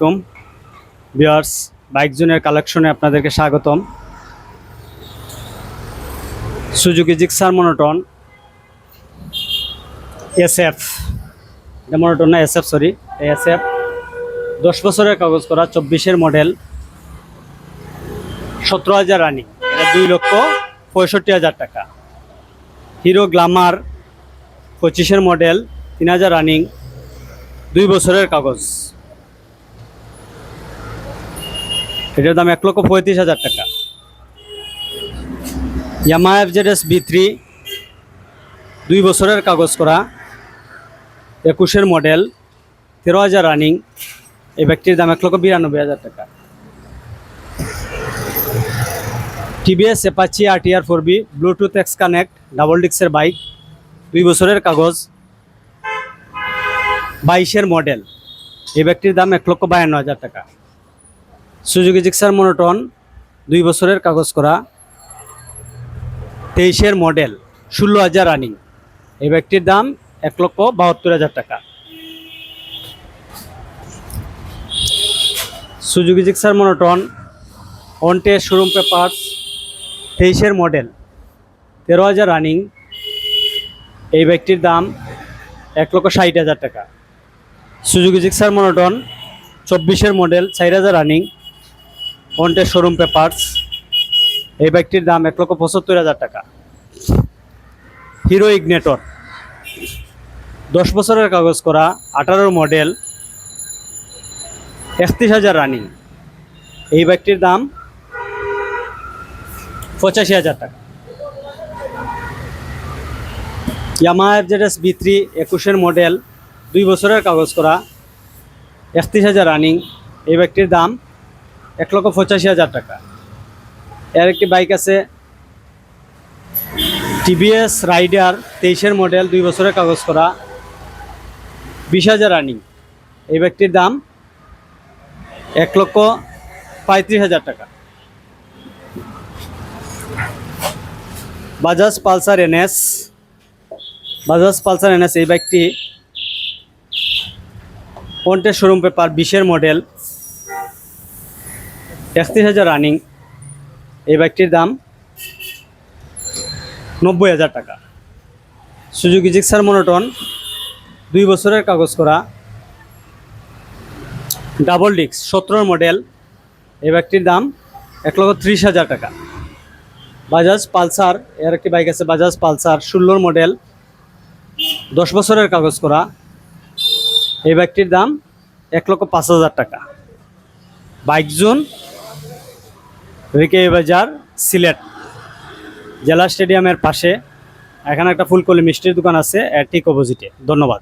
কম viewers, bike জোনের কালেকশনে আপনাদেরকে স্বাগতম। সুজুকি জিক্সার মনোটন এসএফ, এটা মনোটন না এসএফ, সরি এসএফ 10 বছরের কাগজ করা, 24-এর মডেল, 17,000 রানিং, এটা 2,65,000 টাকা। হিরো গ্ল্যামার 25-এর মডেল, 3,000 রানিং, 2 বছরের কাগজ, এটার দাম 1,35,000 টাকা। ইয়ামাহা FZS B3 2 বছরের কাগজ করা, 21-এর মডেল, 13,000 রানিং, এই ব্যাগটির দাম 1,92,000 টাকা। TVS Apache RTR 4B Bluetooth X connect double ডিক্সের বাইক, 2 বছরের কাগজ, 22-এর মডেল, এই ব্যাগটির দাম 1,52,000 টাকা। সুজুকি জিক্সার মনোটন 2 বছরের কাগজ করা, 23-এর মডেল, 16,000 রানিং, এই ব্যাগটির দাম 1,72,000 টাকা। Suzuki Gixxer monotone on the showroom papers, 23-এর মডেল, 13,000 রানিং, এই ব্যাগটির দাম 1,60,000 টাকা। সুজুকি জিক্সার মনোটন 24-এর model, 4,000 running, on the showroom papers, এই ব্যাগটির দাম 1,75,000 টাকা। হিরো ইগনেটর 10 বছরের কাগজ করা, 18-এর মডেল, 31,000 রানিং, এই বাইকটির দাম 85,000 টাকা। ইয়ামাহা FZS B3 21-এর মডেল, 2 বছরের কাগজ করা, 31,000 রানিং, এই বাইকটির দাম 1,85,000 টাকা। এর একটি বাইক আছে TVS রাইডার 23-এর মডেল, 2 বছরের কাগজ করা, 20,000 রানিং, এই বাইকটির দাম 1,35,000 টাকা। বাজাজ পালসার NS, এই বাইকটি পন্টের শোরুম পেপার, 20-এর মডেল, 31,000 রানিং, এই বাইকটির দাম 90,000 টাকা। সুজুকি জিক্সার মনোটন 2 বছরের কাগজ করা, ডাবল ডিক্স, 17-এর মডেল, এই বাইকটির দাম 1,30,000 টাকা। বাজাজ পালসার, এর একটি বাইক আছে বাজাজ পালসার 16-এর মডেল, 10 বছরের কাগজ করা, এই বাইকটির দাম 1,05,000 টাকা। বাইক জোন, রিকে বাজার, সিলেট, জেলা স্টেডিয়ামের পাশে। এখানে একটা ফুলকলি মিষ্টির দোকান আছে, এর ঠিক অপোজিটে। ধন্যবাদ।